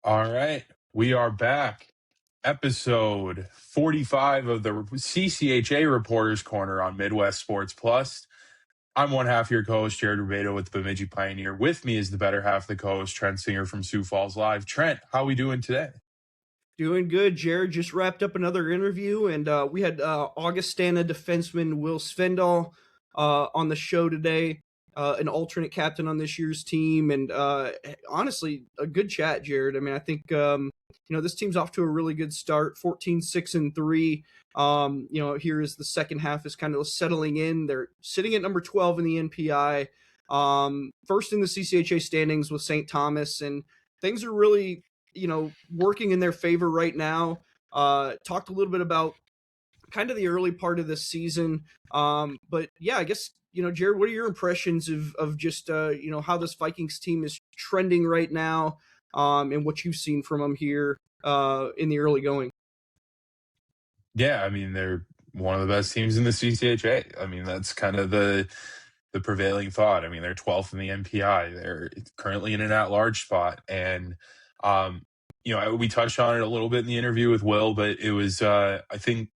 All right, we are back. Episode 45 of the CCHA Reporters Corner on Midwest Sports Plus. I'm one half of your co-host, Jared Rubado with the Bemidji Pioneer. With me is the better half of the co-host, Trent Singer from Sioux Falls Live. Trent, how are we doing today? Doing good, Jared. Just wrapped up another interview, and we had Augustana defenseman Will Svenddal on the show today, an alternate captain on this year's team, and honestly, a good chat, Jared. I mean, I think this team's off to a really good start, 14-6-3. Here is the second half is kind of settling in. They're sitting at number 12 in the NPI, first in the CCHA standings with St. Thomas, and things are really working in their favor right now. Talked a little bit about kind of the early part of this season. But yeah, I guess, Jared, what are your impressions of just, how this Vikings team is trending right now, and what you've seen from them here in the early going? Yeah, I mean, they're one of the best teams in the CCHA. I mean, that's kind of the prevailing thought. I mean, they're 12th in the NPI. They're currently in an at-large spot. And, we touched on it a little bit in the interview with Will, but it was, I think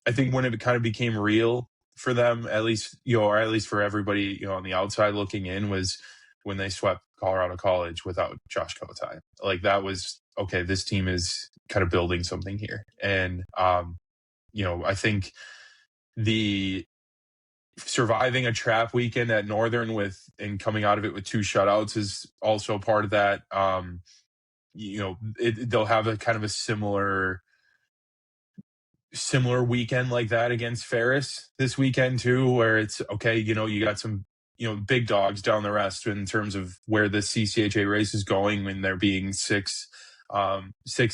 when it kind of became real for them, at least, or at least for everybody, on the outside looking in, was when they swept Colorado College without Josh Kotai. Like, that was, okay, this team is kind of building something here. And, I think the surviving a trap weekend at Northern and coming out of it with 2 shutouts is also part of that. They'll have a kind of a similar weekend like that against Ferris this weekend too, where it's okay, you got some, big dogs down the rest in terms of where the CCHA race is going, when there being six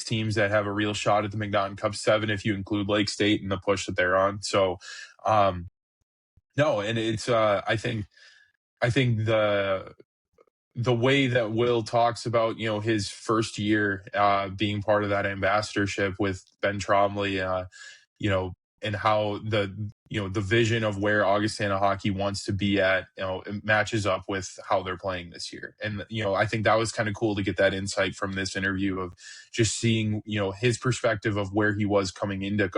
teams that have a real shot at the McNaughton Cup, 7 if you include Lake State and the push that they're on. So, no, and it's, I think the way that Will talks about, his first year being part of that ambassadorship with Ben Troumbly, and how the vision of where Augustana hockey wants to be at, it matches up with how they're playing this year. And, I think that was kind of cool to get that insight from this interview of just seeing, his perspective of where he was coming into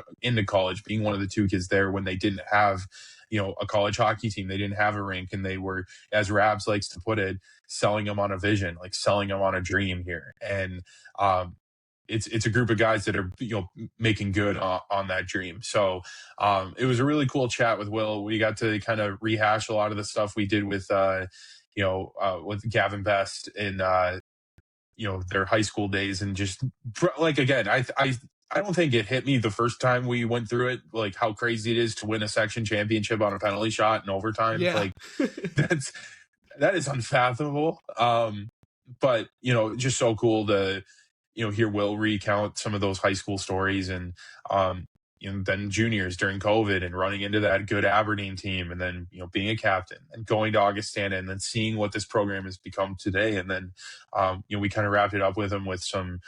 college, being one of the 2 kids there when they didn't have, a college hockey team. They didn't have a rink, and they were, as Rabs likes to put it, selling them on a vision, like selling them on a dream here. And it's a group of guys that are, making good on that dream. So it was a really cool chat with Will. We got to kind of rehash a lot of the stuff we did with Gavin Best in their high school days, and just like, again, I don't think it hit me the first time we went through it, like how crazy it is to win a section championship on a penalty shot in overtime. Yeah. Like that is unfathomable. But, just so cool to, hear Will recount some of those high school stories, and, then juniors during COVID and running into that good Aberdeen team, and then, being a captain and going to Augustana, and then seeing what this program has become today. And then, we kind of wrapped it up with him with some,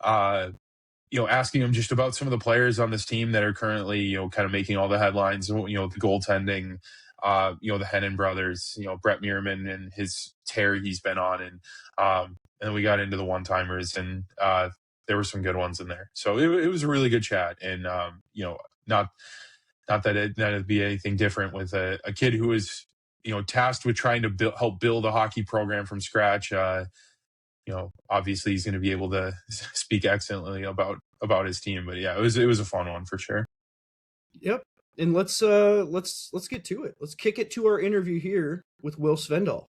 asking him just about some of the players on this team that are currently, kind of making all the headlines, the goaltending, the Hennon brothers, Brett Meerman and his tear he's been on. And then we got into the one-timers, and there were some good ones in there. So it was a really good chat. And, not that it'd be anything different with a kid who is, tasked with trying to help build a hockey program from scratch. Obviously he's going to be able to speak excellently about his team. But yeah, it was a fun one for sure. Yep. And let's get to it. Let's kick it to our interview here with Will Svenddal.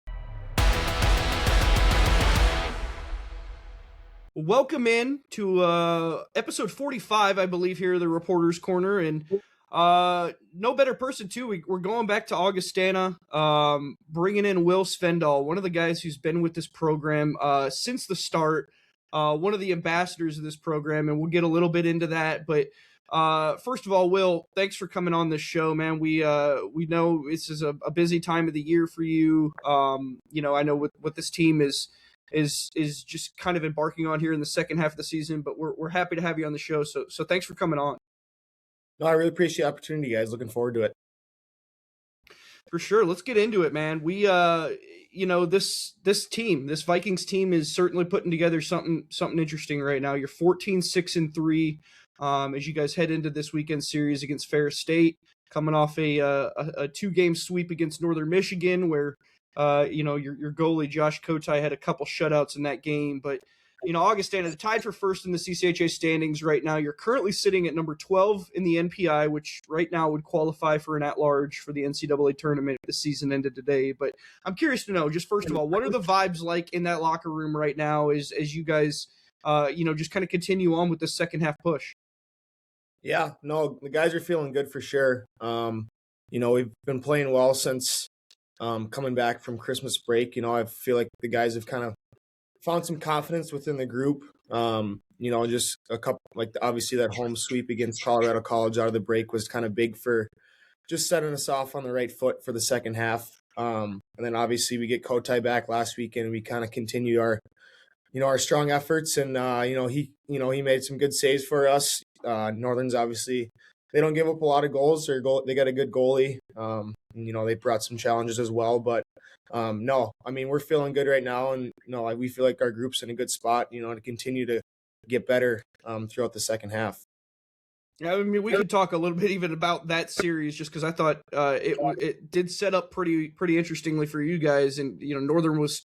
Welcome in to episode 45, I believe, here at the Reporters Corner. And no better person, too. We're going back to Augustana, bringing in Will Svenddal, one of the guys who's been with this program since the start, one of the ambassadors of this program, and we'll get a little bit into that. But first of all, Will, thanks for coming on this show, man. We know this is a busy time of the year for you. I know what this team is just kind of embarking on here in the second half of the season, but we're happy to have you on the show. So thanks for coming on. No, I really appreciate the opportunity, guys. Looking forward to it. For sure. Let's get into it, man. We, this Vikings team is certainly putting together something interesting right now. You're 14-6-3 as you guys head into this weekend series against Ferris State, coming off a 2-game sweep against Northern Michigan, where your goalie Josh Kotai had a couple shutouts in that game. But Augustana is tied for first in the CCHA standings right now. You're currently sitting at number 12 in the NPI, which right now would qualify for an at-large for the NCAA tournament if the season ended today. But I'm curious to know, just first of all, what are the vibes like in that locker room right now as you guys, just kind of continue on with the second half push? Yeah, no, the guys are feeling good for sure. We've been playing well since coming back from Christmas break. I feel like the guys have kind of found some confidence within the group. Just a couple, like obviously that home sweep against Colorado College out of the break was kind of big for just setting us off on the right foot for the second half. And then obviously we get Kotai back last weekend. We kind of continue our strong efforts, and he made some good saves for us. Northern's obviously, they don't give up a lot of goals. They got a good goalie. They brought some challenges as well, but no, I mean, we're feeling good right now, and we feel like our group's in a good spot, to continue to get better throughout the second half. Yeah, I mean, we could talk a little bit even about that series, just because I thought it did set up pretty interestingly for you guys, and Northern was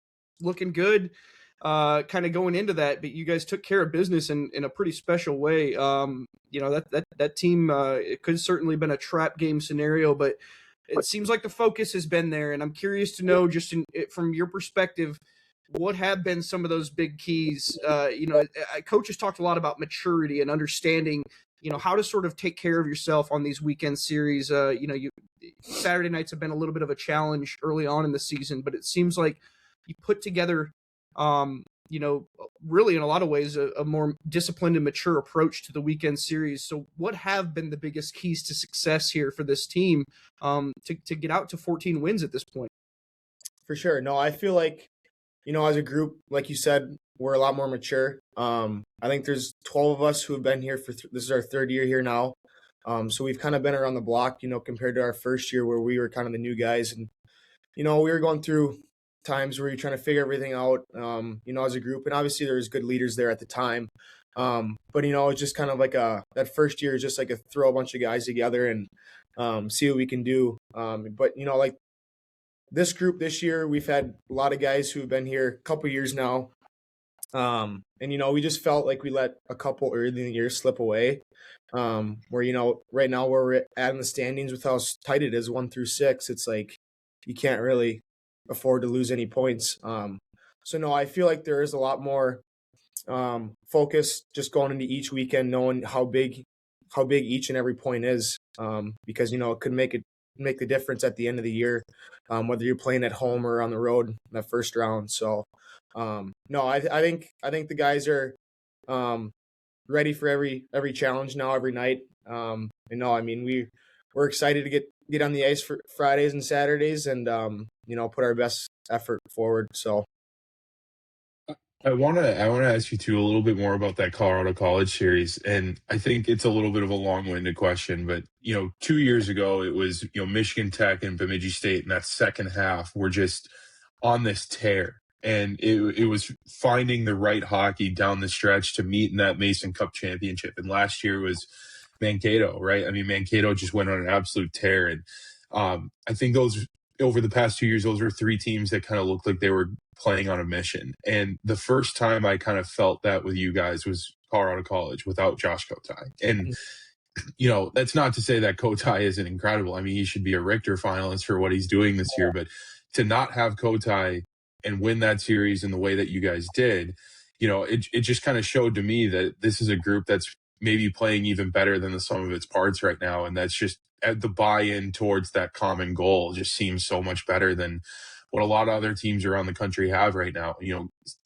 looking good, kind of going into that, but you guys took care of business in a pretty special way. That team, it could certainly been a trap game scenario, but it seems like the focus has been there, and I'm curious to know, just from your perspective, what have been some of those big keys? Coaches talked a lot about maturity and understanding, how to sort of take care of yourself on these weekend series. Saturday nights have been a little bit of a challenge early on in the season, but it seems like you put together, really in a lot of ways, a more disciplined and mature approach to the weekend series. So what have been the biggest keys to success here for this team to get out to 14 wins at this point? For sure. No, I feel like, as a group, like you said, we're a lot more mature. I think there's 12 of us who have been here this is our third year here now. So we've kind of been around the block, compared to our first year where we were kind of the new guys. And, we were going through times where you're trying to figure everything out, as a group. And obviously there was good leaders there at the time. But, it's just kind of like that first year is just like throw a bunch of guys together and see what we can do. But, like this group this year, we've had a lot of guys who've been here a couple years now. And, we just felt like we let a couple early in the year slip away. Where, right now where we're at in the standings with how tight it is, 1 through 6, it's like you can't really afford to lose any points. So no, I feel like there is a lot more focus just going into each weekend, knowing how big each and every point is, because it could make the difference at the end of the year, whether you're playing at home or on the road in that first round. So no, I think the guys are ready for every challenge now, every night. I mean, we're excited to get on the ice for Fridays and Saturdays and put our best effort forward. So I want to ask you too a little bit more about that Colorado College series, and I think it's a little bit of a long-winded question, but 2 years ago it was Michigan Tech and Bemidji State in that second half were just on this tear, and it was finding the right hockey down the stretch to meet in that Mason Cup championship. And last year was Mankato, right? I mean, Mankato just went on an absolute tear, and I think those over the past 2 years, those were 3 teams that kind of looked like they were playing on a mission. And the first time I kind of felt that with you guys was Colorado College without Josh Kotai. And, that's not to say that Kotai isn't incredible. I mean, he should be a Richter finalist for what he's doing this year. But to not have Kotai and win that series in the way that you guys did, it just kind of showed to me that this is a group that's maybe playing even better than the sum of its parts right now. And that's just the buy-in towards that common goal just seems so much better than what a lot of other teams around the country have right now.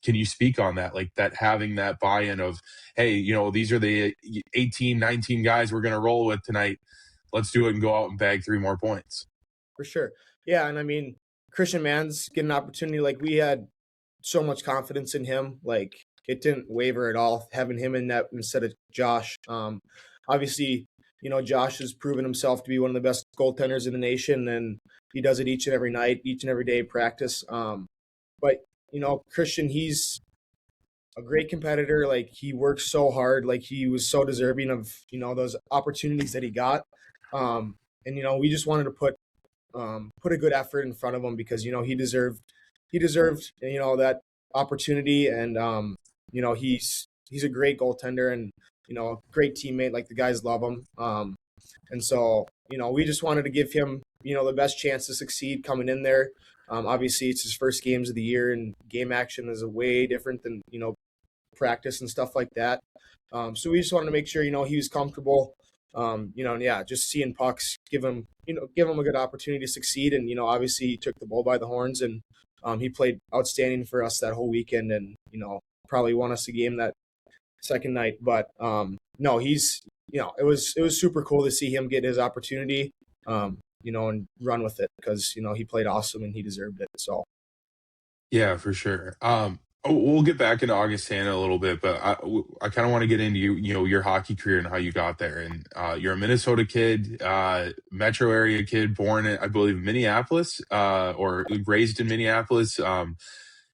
Can you speak on that? Like that, having that buy-in of, hey, these are the 18, 19 guys we're going to roll with tonight. Let's do it and go out and bag 3 more points. For sure. Yeah. And I mean, Christian Mann's getting an opportunity. Like we had so much confidence in him. Like it didn't waver at all having him in net instead of Josh. Obviously, Josh has proven himself to be one of the best goaltenders in the nation, and he does it each and every night, each and every day of practice. But Christian, he's a great competitor. Like, he works so hard. Like, he was so deserving of those opportunities that he got. And we just wanted to put a good effort in front of him, because he deserved that opportunity. And he's a great goaltender, and a great teammate. Like, the guys love him. And so we just wanted to give him the best chance to succeed coming in there. Obviously, it's his first games of the year, and game action is way different than practice and stuff like that. So we just wanted to make sure he was comfortable. And just seeing pucks, give him a good opportunity to succeed. And obviously he took the bull by the horns, and he played outstanding for us that whole weekend, and probably won us a game that second night. But no, he's it was super cool to see him get his opportunity, and run with it, because he played awesome and he deserved it. So Yeah, for sure. We'll get back into Augustana a little bit, but I kind of want to get into your hockey career and how you got there. And you're a Minnesota kid, metro area kid, born in, I believe, Minneapolis, or raised in Minneapolis.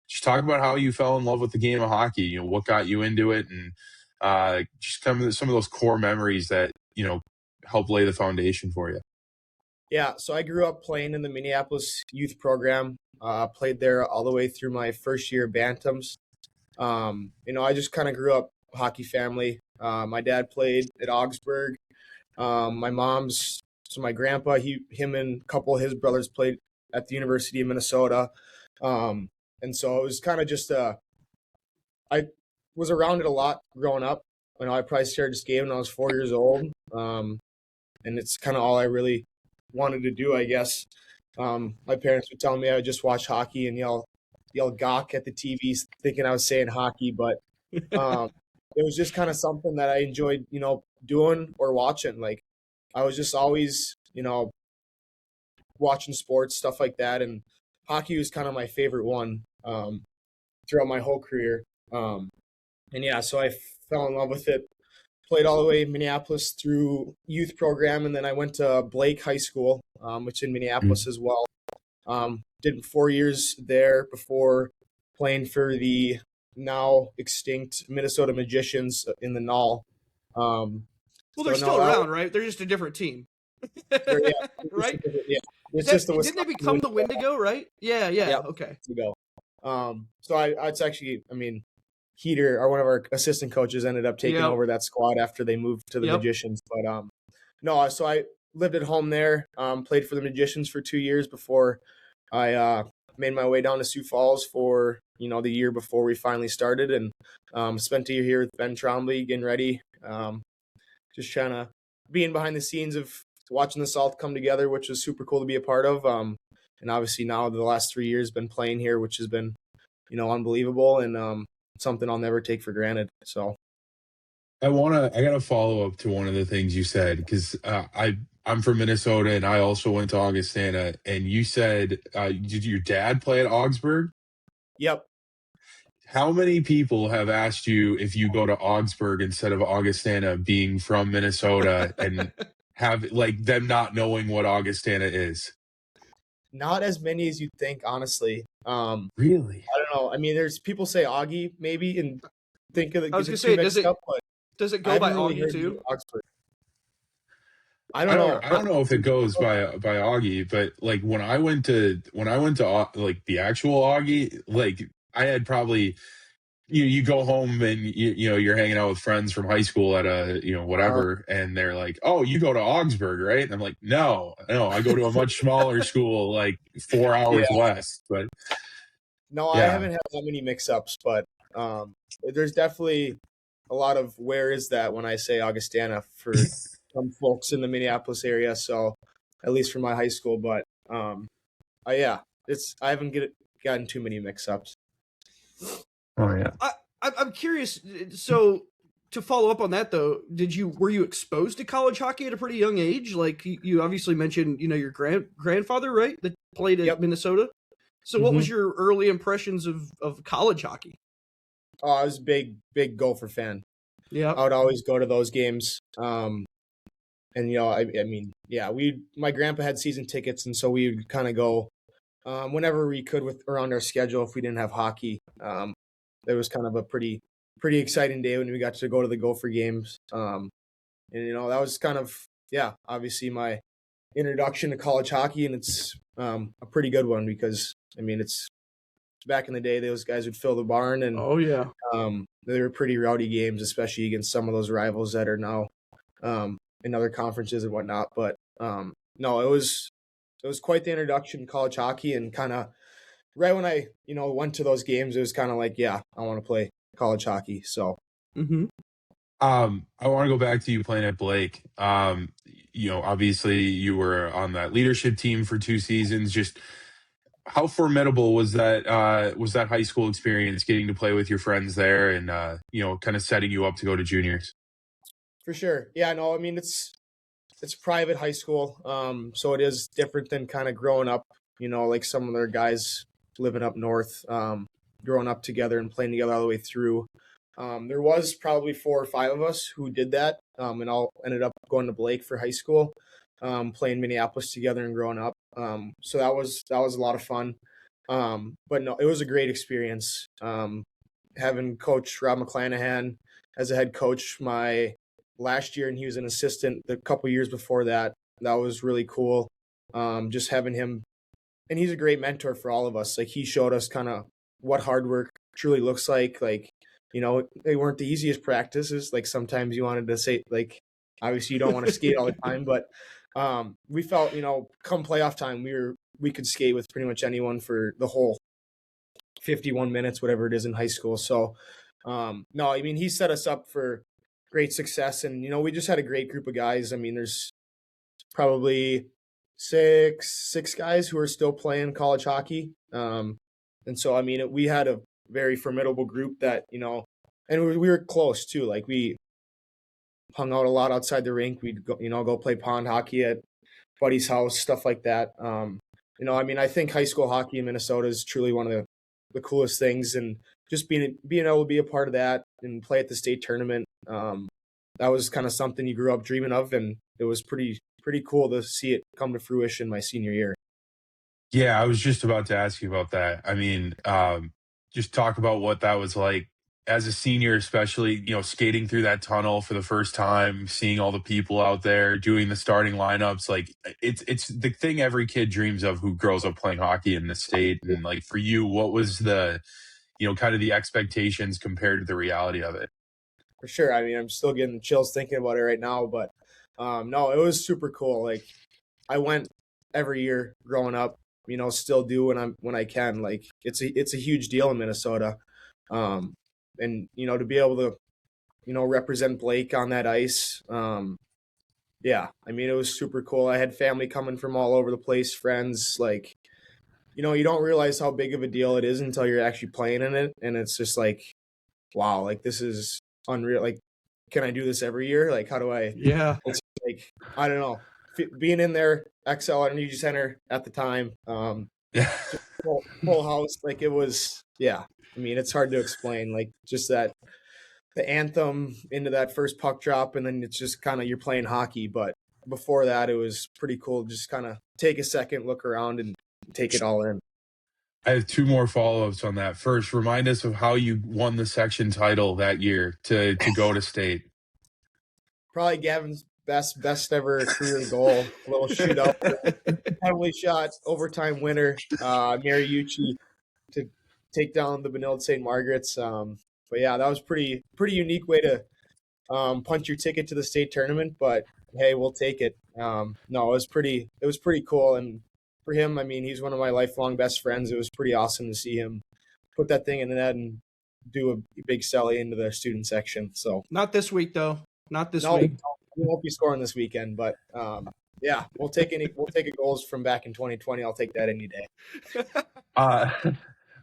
Just talk about how you fell in love with the game of hockey. What got you into it, and just some of those core memories that help lay the foundation for you. Yeah, so I grew up playing in the Minneapolis youth program. Played there all the way through my first year of Bantams. I just kind of grew up hockey family. My dad played at Augsburg. My grandpa, him and a couple of his brothers played at the University of Minnesota. And so it was kind of just I was around it a lot growing up. I probably started skating when I was 4 years old. And it's kind of all I really wanted to do, I guess. My parents would tell me I would just watch hockey and yell gawk at the TV, thinking I was saying hockey, but it was just kind of something that I enjoyed, doing or watching. Like, I was just always, watching sports, stuff like that, and hockey was kind of my favorite one throughout my whole career. So I fell in love with it. Played all the way in Minneapolis through youth program, and then I went to Blake High School, which in Minneapolis as well. Did 4 years there before playing for the now extinct Minnesota Magicians in the NAL. They're still around, right? They're just a different team. Right? Yeah. Didn't they become the Wendigo, right? Yeah. Okay. It's actually, Heater, or one of our assistant coaches, ended up taking over that squad after they moved to the Magicians. But so I lived at home there, played for the Magicians for 2 years before I made my way down to Sioux Falls for the year before we finally started, and spent a year here with Ben Troumbly getting ready, just trying to being behind the scenes of watching the Salt come together, which was super cool to be a part of. And obviously now the last 3 years been playing here, which has been unbelievable, and something I'll never take for granted. So I got to follow up to one of the things you said, because I'm from Minnesota, and I also went to Augustana, and you said, did your dad play at Augsburg? Yep. How many people have asked you if you go to Augsburg instead of Augustana, being from Minnesota, and have them not knowing what Augustana is? Not as many as you'd think, honestly. Really? I don't know. There's people say Augie maybe, and think of it. I was going to say, does it go by Augie too? Oxford. I don't know if it goes by Augie, but when I went to the actual Augie, I had probably you go home and you're hanging out with friends from high school at a whatever, and they're like, oh, you go to Augsburg, right? And I'm like, no, I go to a much smaller school, 4 hours west. But no, I haven't had that many mix-ups, but there's definitely a lot of where is that when I say Augustana for some folks in the Minneapolis area. So at least for my high school, but I haven't gotten too many mix-ups. Oh yeah. I'm curious. So to follow up on that though, were you exposed to college hockey at a pretty young age? Like you obviously mentioned, your grandfather, right, that played at Minnesota. So what was your early impressions of college hockey? Oh, I was a big Gopher fan. Yeah, I would always go to those games. And, I mean, yeah, my grandpa had season tickets, and so we would kind of go whenever we could around our schedule if we didn't have hockey. It was kind of a pretty exciting day when we got to go to the Gopher games. And, that was kind of, obviously my introduction to college hockey, and it's a pretty good one because, I mean, it's back in the day, those guys would fill the barn, and Oh yeah. they were pretty rowdy games, especially against some of those rivals that are now in other conferences and whatnot. But no, it was quite the introduction to college hockey, and kind of right when I went to those games, it was kind of like, I want to play college hockey. So. Mm-hmm. I want to go back to you playing at Blake. Obviously you were on that leadership team for 2 seasons. Just how formidable was that high school experience, getting to play with your friends there and kind of setting you up to go to juniors? For sure. Yeah, no, I mean, it's private high school. So it is different than kind of growing up, like some of their guys living up north, growing up together and playing together all the way through. There was probably 4 or 5 of us who did that, and all ended up going to Blake for high school, playing Minneapolis together and growing up. So that was a lot of fun. But no, it was a great experience. Having Coach Rob McClanahan as a head coach my last year, and he was an assistant the couple years before that. That was really cool. Just having him, and he's a great mentor for all of us. Like, he showed us kind of what hard work truly looks like. Like, they weren't the easiest practices. Like, sometimes you wanted to say, like, obviously you don't want to skate all the time, but we felt, come playoff time, we could skate with pretty much anyone for the whole 51 minutes, whatever it is in high school. So, no, I mean, he set us up for great success, and, we just had a great group of guys. I mean, there's probably six guys who are still playing college hockey. And so, I mean, we had a very formidable group that, and we were close too. Like, we hung out a lot outside the rink. We'd go play pond hockey at buddy's house, stuff like that. I mean, I think high school hockey in Minnesota is truly one of the coolest things, and just being able to be a part of that and play at the state tournament, that was kind of something you grew up dreaming of, and it was pretty cool to see it come to fruition my senior year. Yeah, I was just about to ask you about that. I mean, just talk about what that was like as a senior, especially, skating through that tunnel for the first time, seeing all the people out there, doing the starting lineups. Like, it's the thing every kid dreams of who grows up playing hockey in the state. And, like, for you, what was the, kind of the expectations compared to the reality of it? For sure. I mean, I'm still getting chills thinking about it right now, but no, it was super cool. Like, I went every year growing up, still do when I can. Like, it's a huge deal in Minnesota. And, to be able to, represent Blake on that ice. Yeah, I mean, it was super cool. I had family coming from all over the place, friends. Like, you don't realize how big of a deal it is until you're actually playing in it. And it's just like, wow, like, this is unreal. Like, can I do this every year? Like, how do I? Yeah. It's like, I don't know. Being in there, XL Energy Center at the time, full house, like, it was, yeah. I mean, it's hard to explain, like, just that the anthem into that first puck drop, and then it's just kind of, you're playing hockey. But before that, it was pretty cool. Just kind of take a second, look around, and take it all in. I have 2 more follow-ups on that. First, remind us of how you won the section title that year to go to state. Probably Gavin's best ever career goal, a little shootout, heavily shot overtime winner, Mariucci, to take down the Benilde St. Margaret's. But yeah, that was pretty unique way to punch your ticket to the state tournament. But hey, we'll take it. No, it was pretty cool. And for him, I mean, he's one of my lifelong best friends. It was pretty awesome to see him put that thing in the net and do a big celly into the student section. So not this week though. Not this week. We won't be scoring this weekend, but yeah, we'll take goals from back in 2020. I'll take that any day.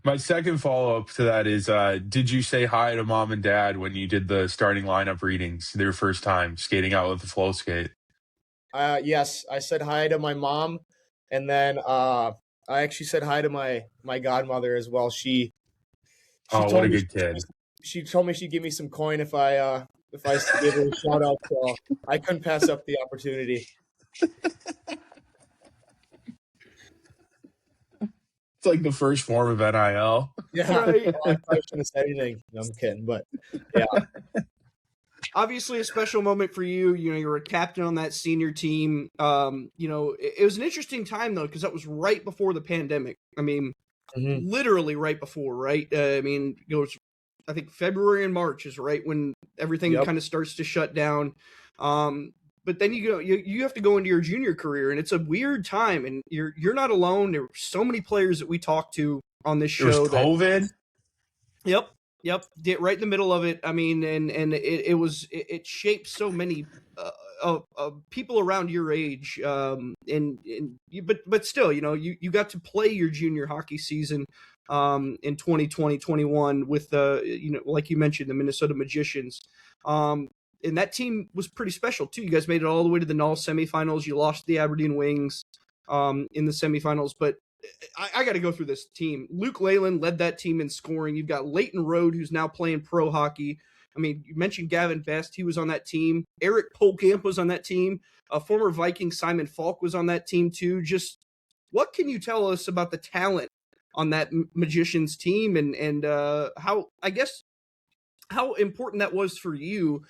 My second follow-up to that is, did you say hi to mom and dad when you did the starting lineup readings their first time skating out with the flow skate? Yes, I said hi to my mom, and then I actually said hi to my godmother as well. She what a good kid. She told me she'd give me some coin if I if I gave her a shout out. So I couldn't pass up the opportunity. It's like the first form of NIL. Yeah, Right. well, I probably shouldn't have said anything. No, I'm kidding, but yeah. Obviously a special moment for you. You know, you were a captain on that senior team. You know, it was an interesting time though, because that was right before the pandemic. I mean, literally right before, right? I mean, it goes, I think February and March is right when everything kind of starts to shut down. But then you have to go into your junior career, and it's a weird time, and you're not alone. There were so many players that we talked to on this show. There was COVID. Yep. Right in the middle of it. I mean, and it shaped so many people around your age. But still, you know, you got to play your junior hockey season in 2020-21 with you know, like you mentioned, the Minnesota Magicians. And that team was pretty special too. You guys made it all the way to the NAL semifinals. You lost to the Aberdeen Wings in the semifinals, but I got to go through this team. Luke Leyland led that team in scoring. You've got Leighton Road, who's now playing pro hockey. I mean, you mentioned Gavin Best. He was on that team. Eric Polkamp was on that team. Former Viking Simon Falk was on that team too. Just what can you tell us about the talent on that Magicians team and how important that was for you,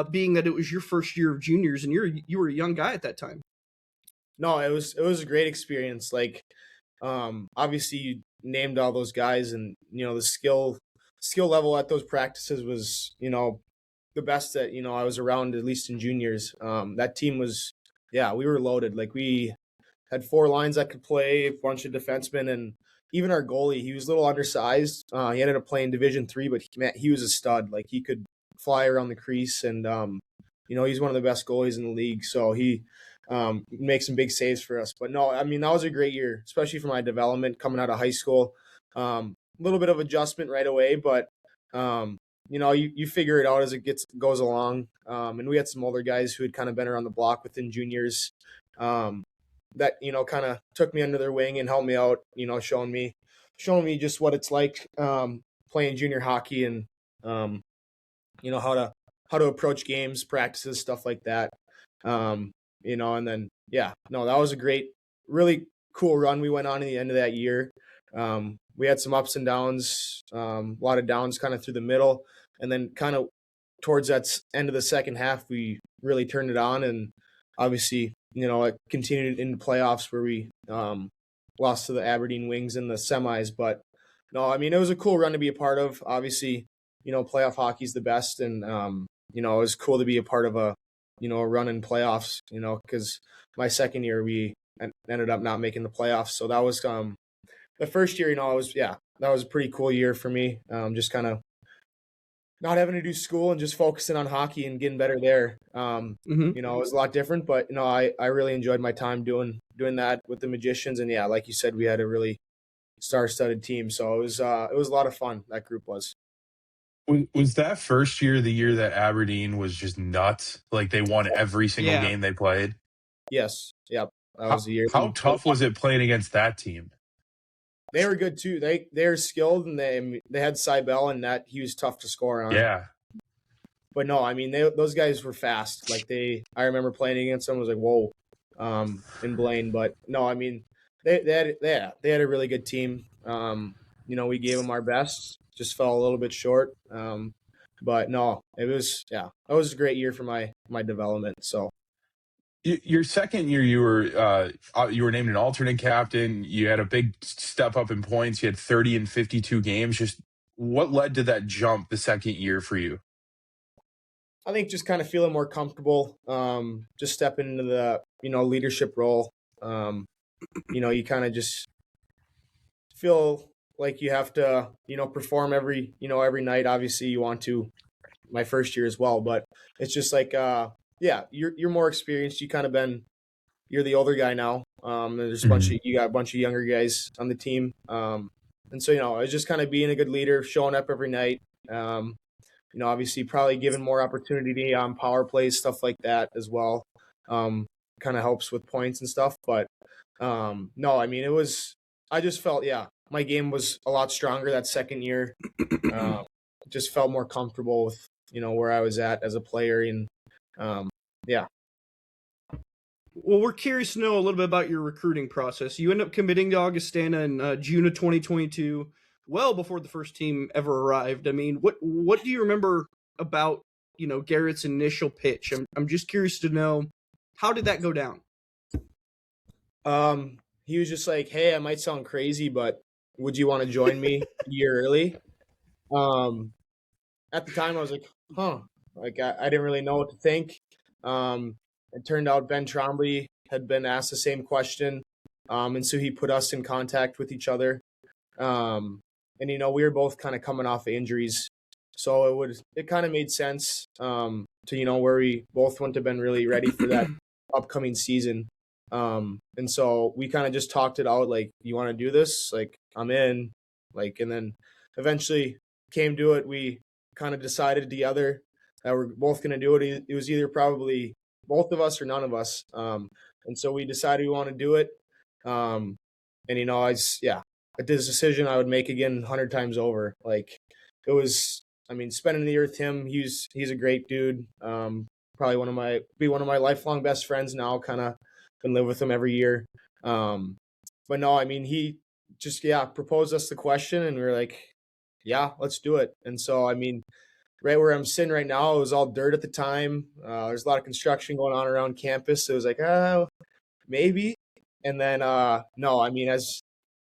being that it was your first year of juniors and you were a young guy at that time? No, it was a great experience. Like, obviously you named all those guys, and you know the skill level at those practices was, you know, the best that, you know, I was around, at least in juniors. That team was, we were loaded. Like, we had 4 lines that could play, a bunch of defensemen, and even our goalie. He was a little undersized. He ended up playing Division III, but he was a stud. Like, he could fly around the crease, and you know, he's one of the best goalies in the league. So he make some big saves for us. But no, I mean, that was a great year, especially for my development coming out of high school. A little bit of adjustment right away, but you know, you figure it out as it goes along. And we had some older guys who had kind of been around the block within juniors that, you know, kind of took me under their wing and helped me out, you know, showing me just what it's like playing junior hockey, and you know, how to approach games, practices, stuff like that. You know, and then, that was a great, really cool run we went on in the end of that year. We had some ups and downs, a lot of downs kind of through the middle, and then kind of towards that end of the second half, we really turned it on, and obviously, you know, it continued into playoffs where we lost to the Aberdeen Wings in the semis. But no, I mean, it was a cool run to be a part of. Obviously, you know, playoff hockey is the best, and you know, it was cool to be a part of a run in playoffs, you know, because my second year we ended up not making the playoffs. So that was the first year, you know, that was a pretty cool year for me. Just kind of not having to do school and just focusing on hockey and getting better there. You know, it was a lot different, but you know, I really enjoyed my time doing that with the Magicians. And like you said, we had a really star-studded team. So it was a lot of fun. That group was. Was that first year the year that Aberdeen was just nuts? Like, they won every single game they played? Yes. Yep. That was the year. How tough was it playing against that team? They were good too. They're skilled, and they had Cybele, and that he was tough to score on. Yeah. But no, I mean, those guys were fast. Like, I remember playing against them. I was like, whoa, in Blaine. But no, I mean, they had a really good team. You know, we gave them our best. Just fell a little bit short. But no, it was, that was a great year for my development. So your second year, you were named an alternate captain. You had a big step up in points. You had 30 and 52 games. Just what led to that jump the second year for you? I think just kind of feeling more comfortable, just stepping into the, you know, leadership role. You know, you kind of just feel like you have to, you know, perform every night. Obviously you want to, my first year as well, but it's just like, you're more experienced. You kind of you're the older guy now. There's you got a bunch of younger guys on the team. And so, you know, it's just kind of being a good leader, showing up every night. You know, obviously probably given more opportunity on power plays, stuff like that as well. Kind of helps with points and stuff. But no, I mean, I just felt, my game was a lot stronger that second year. Just felt more comfortable where I was at as a player. And yeah. Well, we're curious to know a little bit about your recruiting process. You end up committing to Augustana in June of 2022, well before the first team ever arrived. I mean, what do you remember about Garrett's initial pitch? I'm just curious to know, how did that go down? He was just like, "Hey, I might sound crazy, but would you want to join me a year early?" At the time, I was like, "Huh." Like I didn't really know what to think. It turned out Ben Troumbly had been asked the same question, and so he put us in contact with each other. And we were both kind of coming off of injuries, so it kind of made sense to where we both wouldn't have been really ready for that upcoming season. And so we kind of just talked it out, like, "You want to do this?" Like, "I'm in." Like, and then eventually came to it. We kind of decided together that we're both going to do it. It was either probably both of us or none of us. And so we decided we want to do it. And it's a decision I would make again 100 times over. Like, it was, spending the year with him. He's a great dude. Probably one of my lifelong best friends now. Kind of been live with him every year. But no, he just proposed us the question, and we were like, "Yeah, let's do it." And so right where I'm sitting right now, it was all dirt at the time. There's a lot of construction going on around campus. So it was like, "Oh, maybe." And then no, as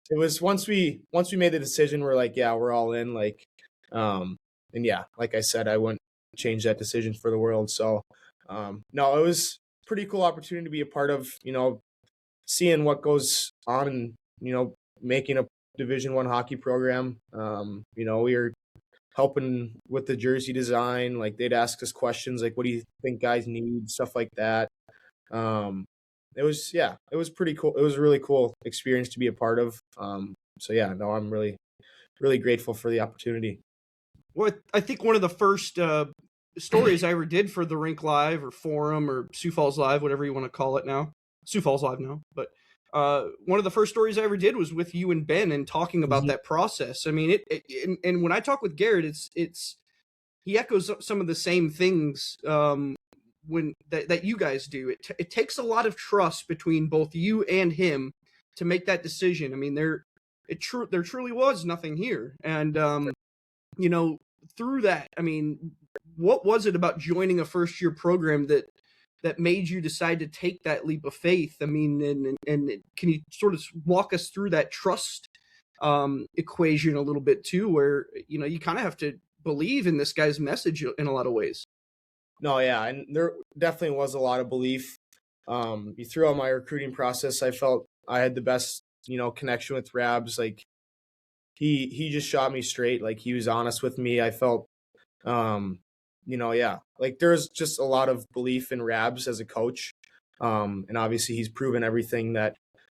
it was, once we made the decision, we're like, "Yeah, we're all in." Like, and yeah, like I said, I wouldn't change that decision for the world. So no, it was a pretty cool opportunity to be a part of, seeing what goes on and, making a Division I hockey program. We were helping with the jersey design. Like, they'd ask us questions like, "What do you think guys need?" Stuff like that. It was pretty cool. It was a really cool experience to be a part of. So yeah, no, I'm really, really grateful for the opportunity. Well, I think one of the first stories I ever did for the Rink Live or Forum or Sioux Falls Live, whatever you want to call it now, Sioux Falls Live now, but one of the first stories I ever did was with you and Ben and talking about that process. And when I talk with Garrett, he echoes some of the same things that you guys do. It takes a lot of trust between both you and him to make that decision. There truly was nothing here. And, through that, what was it about joining a first year program that made you decide to take that leap of faith? And can you sort of walk us through that trust equation a little bit too, where, you kind of have to believe in this guy's message in a lot of ways? No, yeah. And there definitely was a lot of belief. Throughout my recruiting process, I felt I had the best, connection with Rabs. Like, he just shot me straight. Like, he was honest with me. I felt, like, there's just a lot of belief in Rabs as a coach. And obviously he's proven everything that,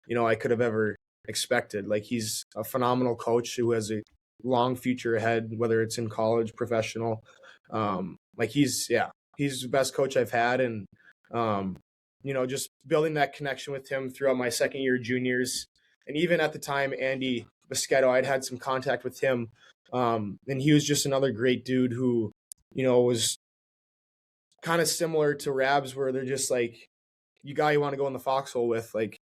I could have ever expected. Like, he's a phenomenal coach who has a long future ahead, whether it's in college, professional. Like, he's the best coach I've had. And, just building that connection with him throughout my second year juniors. And even at the time, Andy Bischetto, I'd had some contact with him. And he was just another great dude who, was kind of similar to Rabs, where they're just like, you want to go in the foxhole with. Like,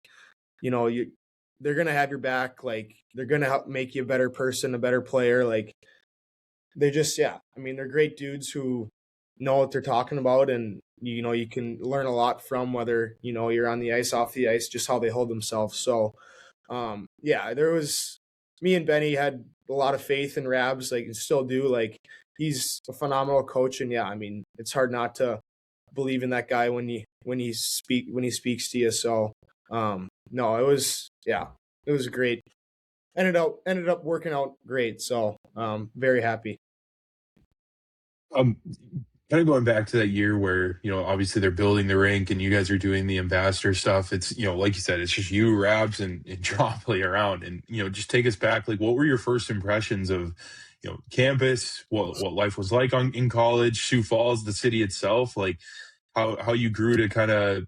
they're going to have your back. Like, they're going to help make you a better person, a better player. Like, they just, they're great dudes who know what they're talking about. And, you can learn a lot from, whether, you're on the ice, off the ice, just how they hold themselves. So, there was, me and Benny had a lot of faith in Rabs, like, and still do. Like, he's a phenomenal coach. And it's hard not to believe in that guy when he speaks to you. So, no, it was great. Ended up working out great. So, very happy. Kind of going back to that year where, obviously they're building the rink and you guys are doing the ambassador stuff. It's, like you said, it's just you, Rabs, and Troumbly around. And, just take us back. Like, what were your first impressions of, campus, what life was like in college, Sioux Falls, the city itself, like how you grew to kind of,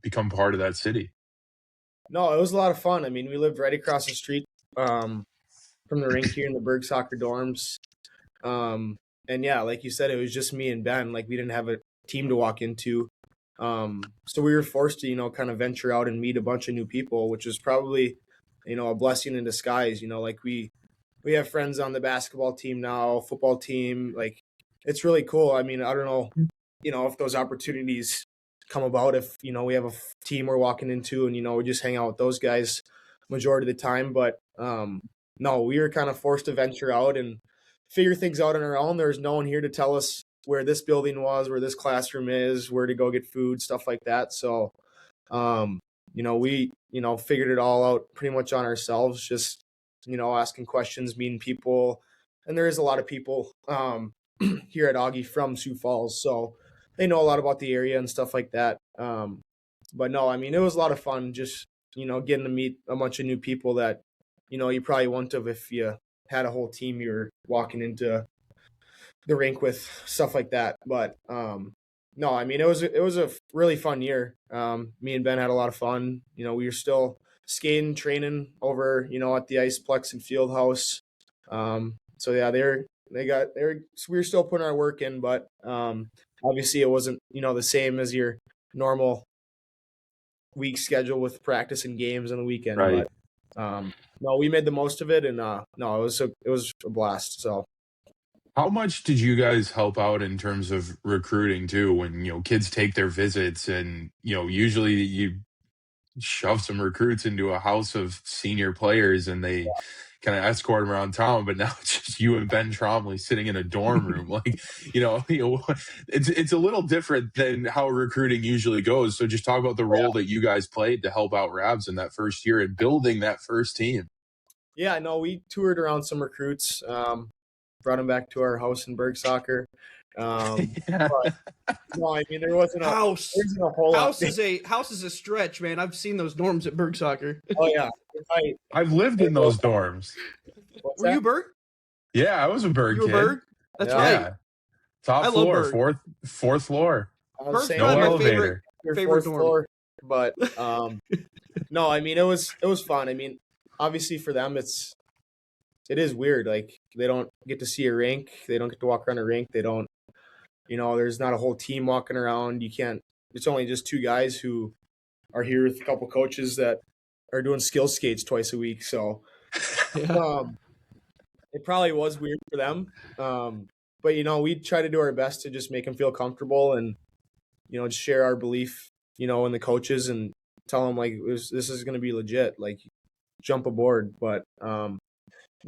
become part of that city? No, it was a lot of fun. We lived right across the street from the rink here in the Berg Soccer dorms. And yeah, like you said, it was just me and Ben. Like we didn't have a team to walk into. So we were forced to, kind of venture out and meet a bunch of new people, which was probably, a blessing in disguise. Like we have friends on the basketball team now, football team. Like it's really cool. I mean, I don't know, if those opportunities come about, if, we have a team we're walking into and, we just hang out with those guys majority of the time. But no, we were kind of forced to venture out and figure things out on our own. There's no one here to tell us where this building was, where this classroom is, where to go get food, stuff like that. So, we, figured it all out pretty much on ourselves, just, asking questions, meeting people. And there is a lot of people here at Augie from Sioux Falls, so they know a lot about the area and stuff like that. But no, I mean, it was a lot of fun just, getting to meet a bunch of new people that, you probably wouldn't have if you had a whole team you were walking into the rink with, stuff like that. But no, I mean, it was a really fun year. Me and Ben had a lot of fun. We were still skating, training over, at the Iceplex and Field House. So yeah, we were still putting our work in, but obviously it wasn't, the same as your normal week schedule with practice and games on the weekend. Right. But no, we made the most of it, and no, it was a blast. So. How much did you guys help out in terms of recruiting too? When, kids take their visits and, usually you shove some recruits into a house of senior players and they kind of escort them around town, but now it's just you and Ben Troumbly sitting in a dorm room. Like, it's a little different than how recruiting usually goes. So just talk about the role that you guys played to help out Rabs in that first year and building that first team. Yeah, no, we toured around some recruits, brought them back to our house in Berg Soccer. But, no, I mean, there wasn't a whole house lot. House is a stretch, man. I've seen those dorms at Berg Soccer. Oh yeah, I've lived in those dorms. Were you Berg? Yeah, I was a Berg kid. You were Berg? That's right. Top floor, fourth floor. Berg's no elevator. My favorite dorm. Floor, but no, I mean, it was fun. I mean, obviously for them, it is weird. Like they don't get to see a rink. They don't get to walk around a rink. They don't, there's not a whole team walking around. It's only just two guys who are here with a couple coaches that are doing skill skates twice a week. So it probably was weird for them. But, we try to do our best to just make them feel comfortable and, just share our belief, in the coaches and tell them like, this is going to be legit, like jump aboard. But, no,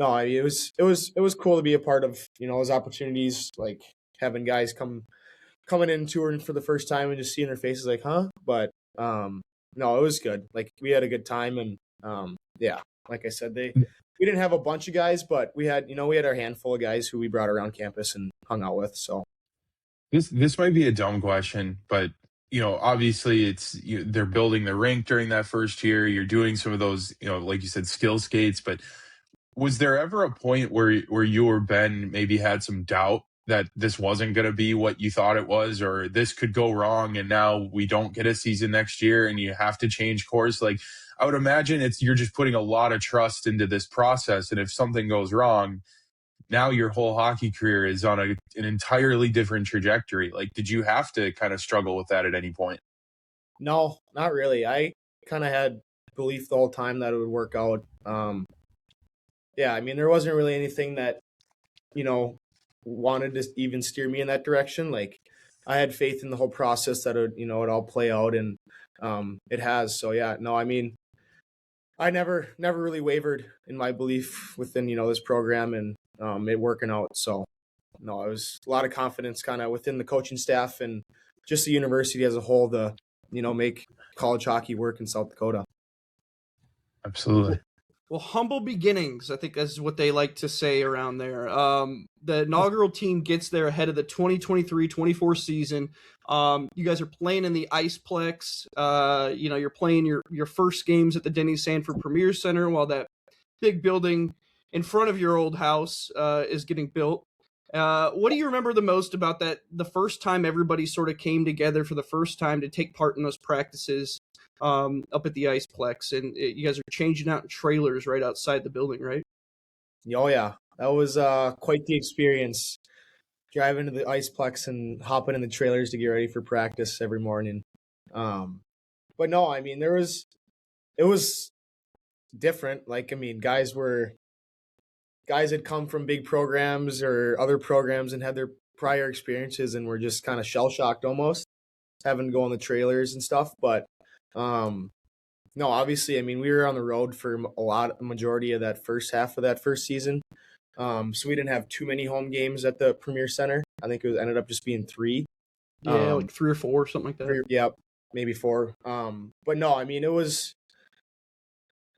I mean, it was cool to be a part of, those opportunities, like having guys coming in touring for the first time and just seeing their faces like, huh? But no, it was good. Like we had a good time and yeah, like I said, we didn't have a bunch of guys, but we had our handful of guys who we brought around campus and hung out with. So this might be a dumb question, but obviously they're building the rink during that first year. You're doing some of those, like you said, skill skates, but was there ever a point where you or Ben maybe had some doubt that this wasn't going to be what you thought it was, or this could go wrong and now we don't get a season next year and you have to change course? Like, I would imagine you're just putting a lot of trust into this process. And if something goes wrong, now your whole hockey career is on an entirely different trajectory. Like, did you have to kind of struggle with that at any point? No, not really. I kind of had belief the whole time that it would work out. Yeah, I mean, there wasn't really anything that, wanted to even steer me in that direction. Like I had faith in the whole process that it all play out, and it has. So yeah, no, I mean, I never really wavered in my belief within, this program and it working out. So no, it was a lot of confidence kind of within the coaching staff and just the university as a whole to, make college hockey work in South Dakota. Absolutely. Well, humble beginnings, I think that's what they like to say around there. The inaugural team gets there ahead of the 2023-24 season. You guys are playing in the Iceplex. You're playing your first games at the Denny Sanford Premier Center while that big building in front of your old house is getting built. What do you remember the most about that, the first time everybody sort of came together for the first time to take part in those practices up at the Iceplex, and you guys are changing out in trailers right outside the building, right? Oh yeah, that was quite the experience. driving to the Iceplex and hopping in the trailers to get ready for practice every morning. But no, I mean, it was different. Like, I mean, guys had come from big programs or other programs and had their prior experiences and were just kind of shell shocked almost having to go on the trailers and stuff. But no, obviously, I mean, we were on the road for a majority of that first half of that first season. So we didn't have too many home games at the Premier Center. I think it ended up just being 3. Yeah, like 3 or 4, something like that. Yep, maybe 4. But no, I mean, it was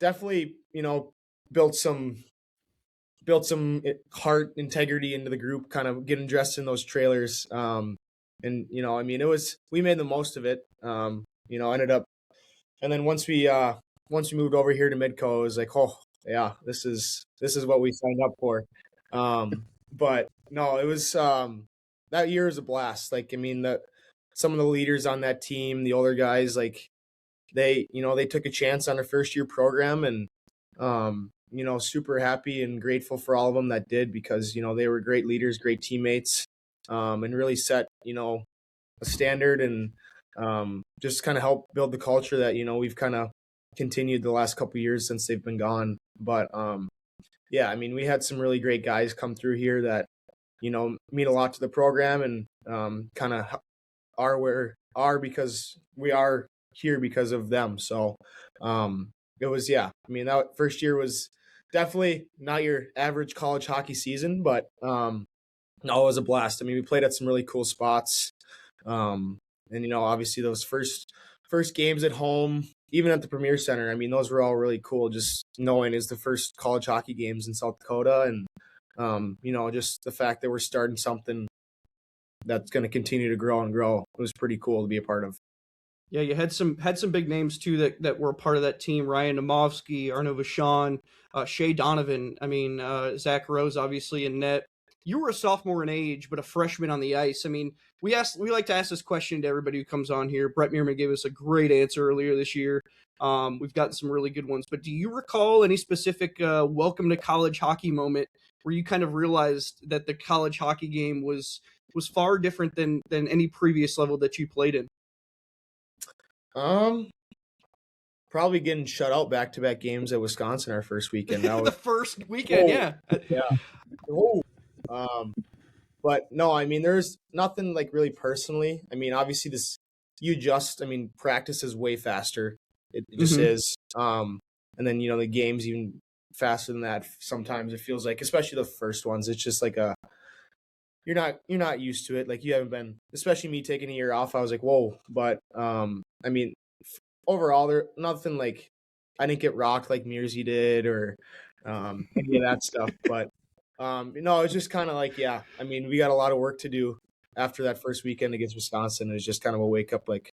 definitely, built some heart integrity into the group, kind of getting dressed in those trailers. And, I mean, we made the most of it. Ended up, and then once we moved over here to Midco, it was like, oh yeah, this is what we signed up for. But no, it was, that year was a blast. Like, I mean, some of the leaders on that team, the older guys, like they took a chance on their first year program, and, super happy and grateful for all of them that did, because, they were great leaders, great teammates, and really set, a standard, and just kind of help build the culture that, we've kind of continued the last couple of years since they've been gone. But yeah, I mean, we had some really great guys come through here that, mean a lot to the program, and kind of are because we are here because of them. So it was, yeah, I mean, that first year was definitely not your average college hockey season, but no, it was a blast. I mean, we played at some really cool spots. And, obviously those first games at home, even at the Premier Center, I mean, those were all really cool, just knowing it's the first college hockey games in South Dakota. And, just the fact that we're starting something that's going to continue to grow and grow, it was pretty cool to be a part of. Yeah, you had some big names too that were a part of that team. Ryan Namovsky, Arno Vachon, Shea Donovan. I mean, Zach Rose, obviously, in net. You were a sophomore in age, but a freshman on the ice. I mean, we like to ask this question to everybody who comes on here. Brett Meerman gave us a great answer earlier this year. We've gotten some really good ones. But do you recall any specific welcome to college hockey moment where you kind of realized that the college hockey game was far different than any previous level that you played in? Probably getting shut out back-to-back games at Wisconsin our first weekend. That was, the first weekend, yeah. But no, I mean, there's nothing like really personally. I mean, obviously practice is way faster. It just is. And then, the game's even faster than that. Sometimes it feels like, especially the first ones, it's just like you're not used to it. Like, you haven't been, especially me taking a year off. I was like, whoa. But, I mean, overall, there nothing like, I didn't get rocked like Mearsy did or any of that stuff. But it's just kind of like, yeah, I mean, we got a lot of work to do after that first weekend against Wisconsin. It was just kind of a wake up, like,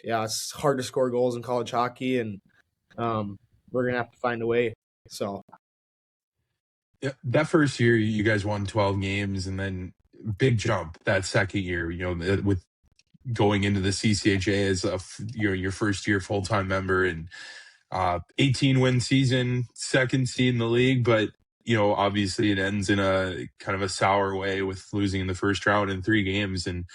yeah, it's hard to score goals in college hockey, and we're going to have to find a way. So. Yeah, that first year, you guys won 12 games, and then big jump that second year, with going into the CCHA as your first year full-time member, and 18-win season, second seed in the league. But, obviously it ends in a kind of a sour way with losing in the first round in 3 games. And,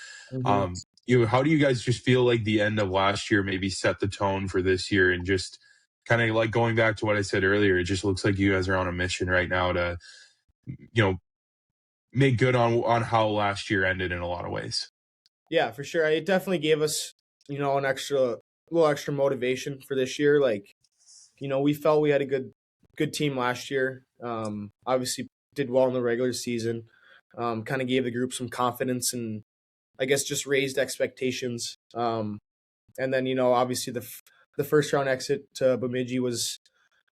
how do you guys just feel like the end of last year maybe set the tone for this year? And just kind of like going back to what I said earlier, it just looks like you guys are on a mission right now to, make good on how last year ended in a lot of ways. Yeah, for sure. It definitely gave us, an little extra motivation for this year. Like, we felt we had a good team last year. Obviously did well in the regular season. Kind of gave the group some confidence, and I guess just raised expectations. And then, obviously the first round exit to Bemidji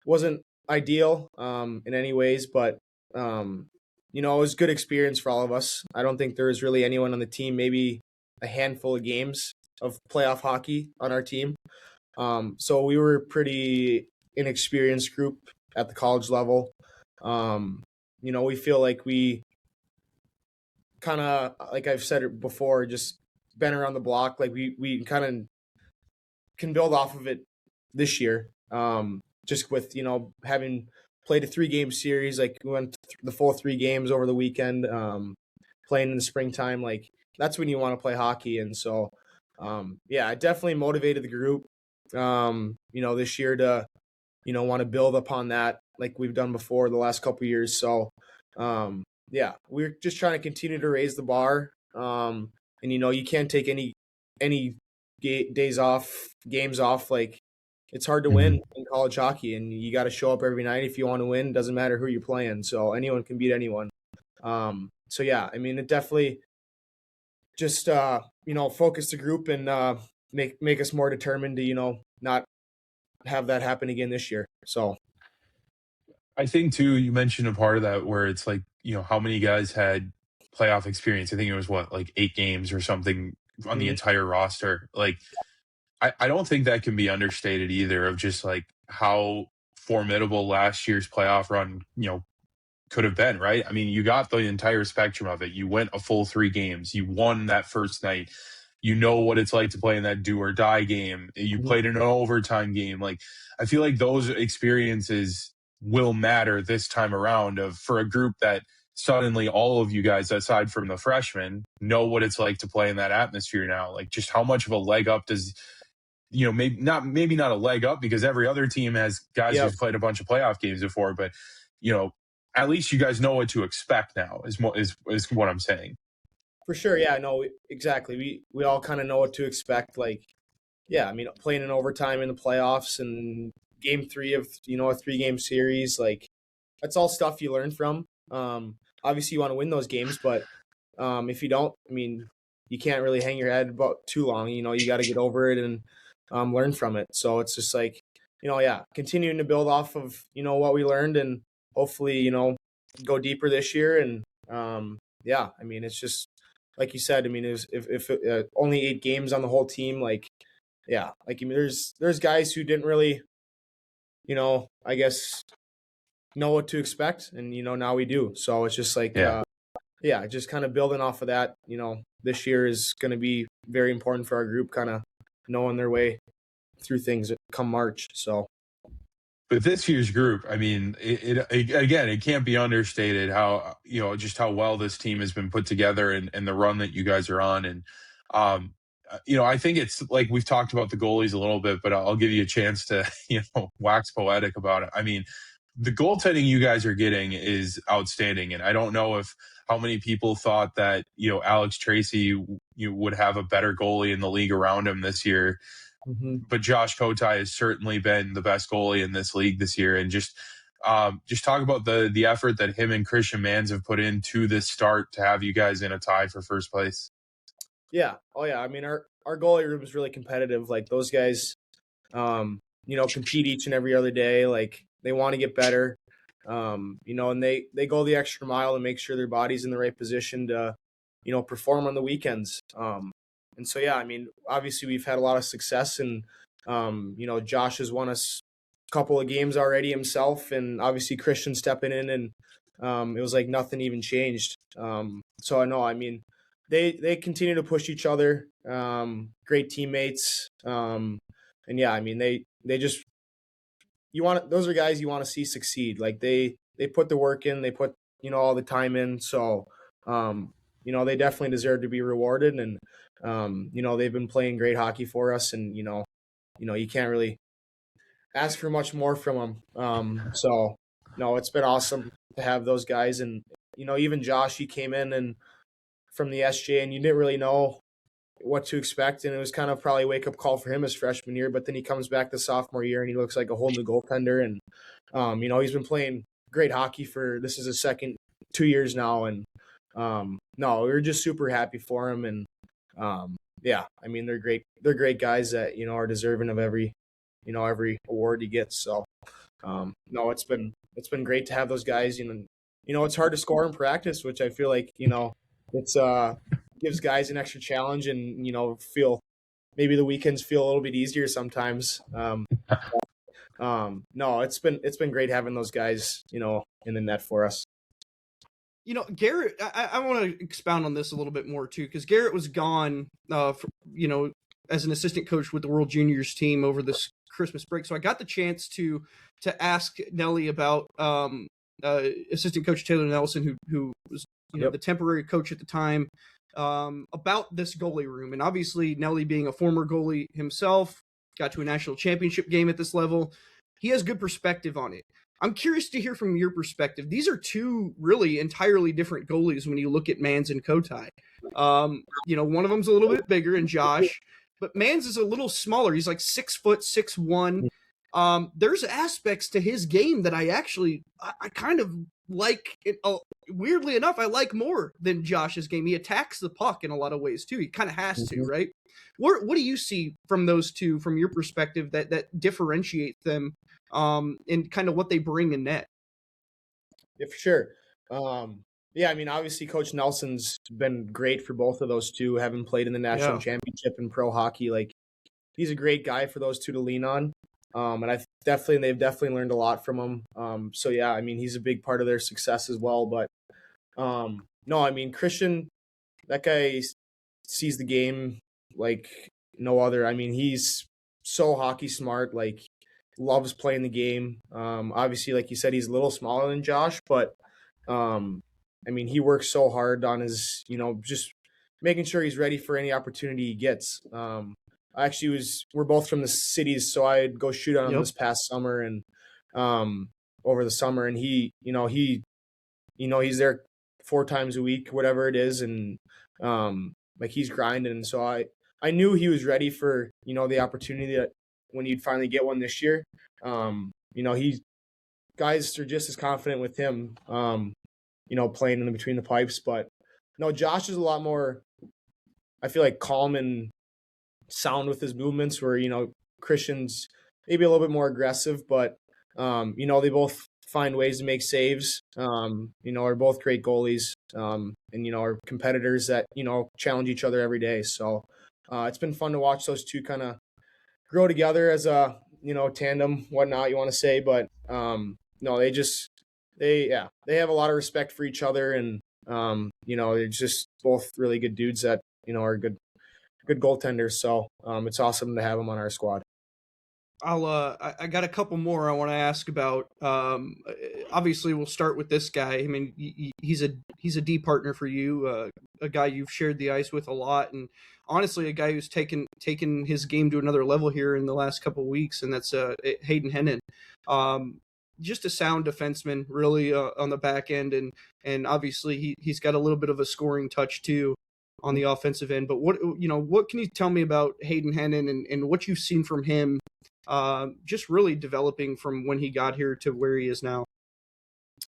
wasn't ideal in any ways, but it was a good experience for all of us. I don't think there was really anyone on the team, maybe a handful of games of playoff hockey on our team. So we were a pretty inexperienced group at the college level. We feel like we kind of, like I've said it before, just been around the block. Like we kind of can build off of it this year. Just with, having played a 3-game series, like we went the full 3 games over the weekend. playing in the springtime, like that's when you want to play hockey. And so, yeah, it definitely motivated the group, this year to, want to build upon that like we've done before the last couple of years. So, yeah, we're just trying to continue to raise the bar. And, you can't take any games off. Like it's hard to win in college hockey, and you got to show up every night if you want to win. Doesn't matter who you're playing. So anyone can beat anyone. So yeah, I mean, it definitely just, focus the group and, make us more determined to, not have that happen again this year. So I think too, you mentioned a part of that where it's like, how many guys had playoff experience. I think it was like 8 games or something on the entire roster. Like, I don't think that can be understated either, of just like how formidable last year's playoff run, could have been, right? I mean, you got the entire spectrum of it. You went a full 3 games. You won that first night. You know what it's like to play in that do or die game. You played in an overtime game. Like, I feel like those experiences will matter this time around, for a group that suddenly all of you guys, aside from the freshmen, know what it's like to play in that atmosphere now. Like, just how much of a leg up does, maybe not a leg up, because every other team has guys who've played a bunch of playoff games before, but at least you guys know what to expect now is what I'm saying. For sure. Yeah, no, exactly. We all kind of know what to expect. Like, yeah, I mean, playing in overtime in the playoffs and game 3 of, a 3-game series, like that's all stuff you learn from. Obviously you want to win those games, but if you don't, I mean, you can't really hang your head about too long. You got to get over it and learn from it. So it's just like, continuing to build off of, what we learned, and hopefully, go deeper this year. And yeah, I mean, it's just like you said. I mean, if only 8 games on the whole team, like, yeah, like, I mean, there's guys who didn't really, I guess, know what to expect, and now we do. So it's just like, just kind of building off of that. This year is going to be very important for our group, kind of knowing their way through things come March. So. But this year's group, I mean, it can't be understated how, just how well this team has been put together, and the run that you guys are on. And, I think it's like, we've talked about the goalies a little bit, but I'll give you a chance to, wax poetic about it. I mean, the goaltending you guys are getting is outstanding. And I don't know how many people thought that, Alex Tracy would have a better goalie in the league around him this year. But Josh Kotai has certainly been the best goalie in this league this year. And just talk about the effort that him and Christian Mans have put into this start to have you guys in a tie for first place. Yeah. Oh yeah. I mean, our goalie room is really competitive. Like, those guys, compete each and every other day. Like, they want to get better, and they go the extra mile to make sure their body's in the right position to, perform on the weekends. And so, yeah, I mean, obviously we've had a lot of success, and, Josh has won us a couple of games already himself, and obviously Christian stepping in, and it was like nothing even changed. So I know, I mean, they continue to push each other, great teammates. And yeah, I mean, they just, those are guys you want to see succeed. Like, they put the work in, they put, all the time in. So, they definitely deserve to be rewarded. And, they've been playing great hockey for us, and, you can't really ask for much more from them. So no, it's been awesome to have those guys. And, even Josh, he came in and from the SJ, and you didn't really know what to expect. And it was kind of probably a wake up call for him his freshman year, but then he comes back the sophomore year and he looks like a whole new goaltender. And, he's been playing great hockey this is his second 2 years now. And, no, we're just super happy for him. And, yeah, I mean, they're great guys that, are deserving of every award he gets. So, no, it's been great to have those guys. It's hard to score in practice, which I feel like, it's, gives guys an extra challenge, and, feel maybe the weekends feel a little bit easier sometimes. No, it's been great having those guys, in the net for us. Garrett, I want to expound on this a little bit more too, because Garrett was gone, as an assistant coach with the World Juniors team over this Christmas break. So I got the chance to ask Nelly about assistant coach Taylor Nelson, who was Yep. the temporary coach at the time, about this goalie room. And obviously Nelly, being a former goalie himself, got to a national championship game at this level. He has good perspective on it. I'm curious to hear from your perspective. These are two really entirely different goalies when you look at Mans and Kotai. One of them's a little bit bigger in Josh, but Mans is a little smaller. He's like 6 foot, 6'1". There's aspects to his game that I kind of like. Weirdly enough, I like more than Josh's game. He attacks the puck in a lot of ways too. He kind of has to, right? What do you see from those two, from your perspective, that differentiates them, and kind of what they bring in net? Yeah, for sure. Yeah, I mean, obviously Coach Nelson's been great for both of those two, having played in the national championship and pro hockey. Like, he's a great guy for those two to lean on. And they've definitely learned a lot from him. So yeah, I mean, he's a big part of their success as well. But no, I mean, Christian, that guy sees the game like no other. I mean, he's so hockey smart, like loves playing the game. Obviously, like you said, he's a little smaller than Josh, but I mean, he works so hard on his, just making sure he's ready for any opportunity he gets. We're both from the cities, so I'd go shoot on him this past summer and over the summer, and he's there 4 times a week, whatever it is, and like he's grinding. And so I knew he was ready for the opportunity that when he'd finally get one this year. Guys are just as confident with him, playing in between the pipes. But no, Josh is a lot more, I feel like, calm and sound with his movements, where Christian's maybe a little bit more aggressive, but they both find ways to make saves, are both great goalies, and are competitors that challenge each other every day. So it's been fun to watch those two kind of grow together as a tandem, whatnot you want to say. But no, they have a lot of respect for each other, and they're just both really good dudes that are good goaltenders. So it's awesome to have them on our squad. I got a couple more I want to ask about. Obviously we'll start with this guy. I mean, he's a D partner for you, a guy you've shared the ice with a lot, and honestly a guy who's taken his game to another level here in the last couple of weeks, and that's Hayden Hennon. Just a sound defenseman, really, on the back end, and obviously he's got a little bit of a scoring touch too on the offensive end. But what can you tell me about Hayden Hennon and what you've seen from him, just really developing from when he got here to where he is now?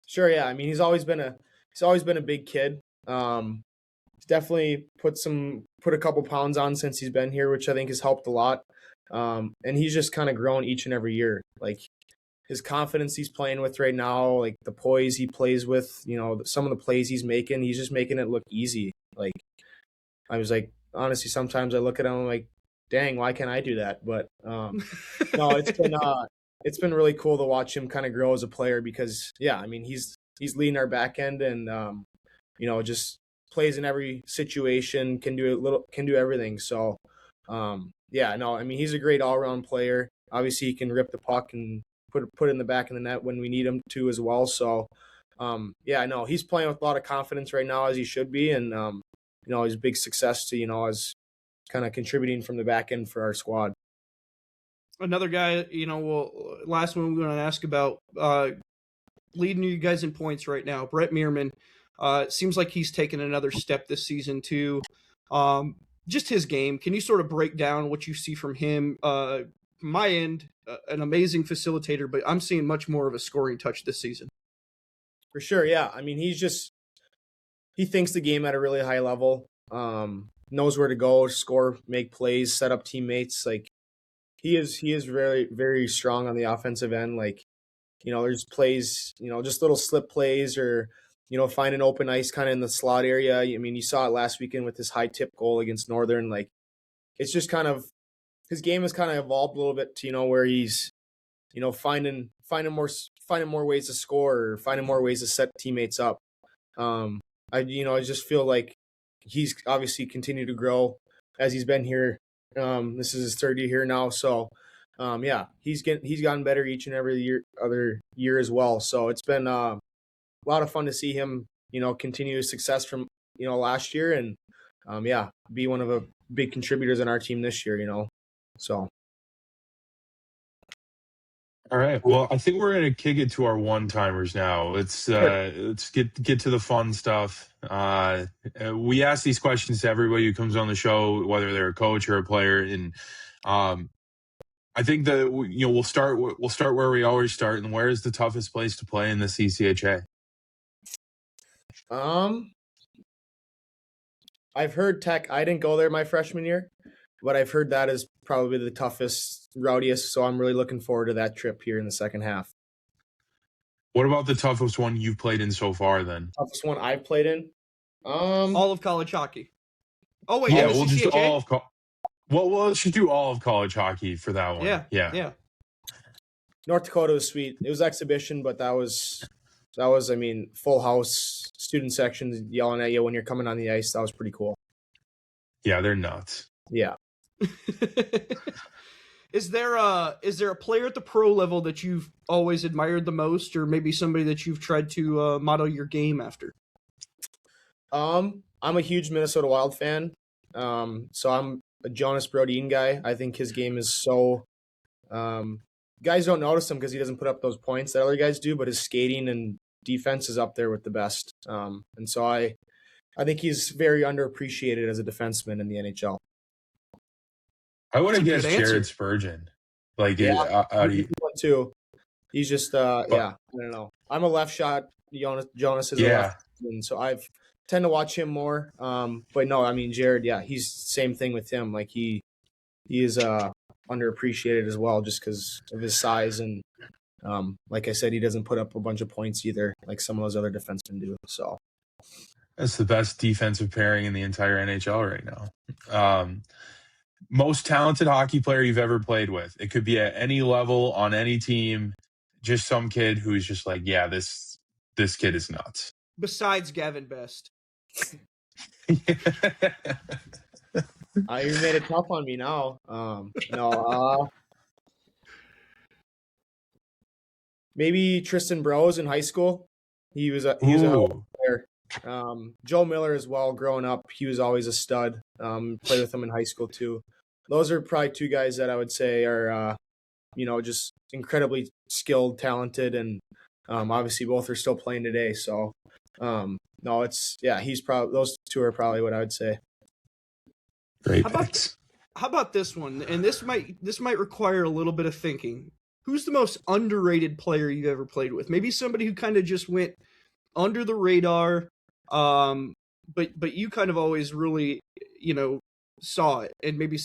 Sure, yeah. I mean, he's always been a big kid. He's definitely put a couple pounds on since he's been here, which I think has helped a lot. And he's just kind of grown each and every year. Like, his confidence he's playing with right now, like the poise he plays with, some of the plays he's just making it look easy. Like, I was like, honestly, sometimes I look at him, I'm like, dang, why can't I do that? But no, it's been really cool to watch him kind of grow as a player, because yeah, I mean, he's leading our back end, and just plays in every situation, can do everything. So yeah, no, I mean, he's a great all-around player. Obviously he can rip the puck and put it in the back of the net when we need him to as well. So yeah, no, he's playing with a lot of confidence right now, as he should be, and his big success to as kind of contributing from the back end for our squad. Another guy, last one we want to ask about, leading you guys in points right now, Brett Meerman. Seems like he's taken another step this season too. Just his game. Can you sort of break down what you see from him? From my end, an amazing facilitator, but I'm seeing much more of a scoring touch this season. For sure, yeah. I mean, he thinks the game at a really high level. Knows where to go, score, make plays, set up teammates. Like, he is very, very strong on the offensive end. Like, there's plays, just little slip plays, or find an open ice kind of in the slot area. I mean, you saw it last weekend with his high tip goal against Northern. Like, it's just kind of, his game has kind of evolved a little bit to where he's finding more ways to score, or finding more ways to set teammates up. I just feel like he's obviously continued to grow as he's been here. This is his third year here now, so yeah, he's gotten better each and every other year as well. So it's been a lot of fun to see him continue success from last year, and be one of the big contributors in our team this year. So. All right. Well, I think we're gonna kick it to our one-timers now. Let's get to the fun stuff. We ask these questions to everybody who comes on the show, whether they're a coach or a player, and I think that we'll start where we always start. And where is the toughest place to play in the CCHA? I've heard Tech. I didn't go there my freshman year, but I've heard that is probably the toughest, rowdiest. So I'm really looking forward to that trip here in the second half. What about the toughest one you've played in so far, then? Toughest one I've played in? All of college hockey. Oh, wait. Yeah, we'll just let's just do all of college hockey for that one. Yeah. North Dakota was sweet. It was exhibition, but that was, full house, student sections yelling at you when you're coming on the ice. That was pretty cool. Yeah, they're nuts. Yeah. Is there a player at the pro level that you've always admired the most, or maybe somebody that you've tried to model your game after? I'm a huge Minnesota Wild fan. So I'm a Jonas Brodin guy. I think his game is so guys don't notice him because he doesn't put up those points that other guys do, but his skating and defense is up there with the best. And so I think he's very underappreciated as a defenseman in the NHL. I would have guessed Jared Spurgeon. One too. He's just I don't know. I'm a left shot. Jonas is a left, and so I've tend to watch him more. But no, Jared, he's same thing with him. Like he is underappreciated as well, just because of his size, and like I said, he doesn't put up a bunch of points either, like some of those other defensemen do. So that's the best defensive pairing in the entire NHL right now. Most talented hockey player you've ever played with. It could be at any level, on any team, just some kid who's just like, yeah, this kid is nuts. Besides Gavin Best. You made it tough on me now. Maybe Tristan Brose in high school. He was a player. Joe Miller as well. Growing up, he was always a stud. Played with him in high school too. Those are probably two guys that I would say are, just incredibly skilled, talented, and obviously both are still playing today. So, he's probably, those two are probably what I would say. Great. How about this one? And this might require a little bit of thinking. Who's the most underrated player you've ever played with? Maybe somebody who kind of just went under the radar, but you kind of always really, saw it, and maybe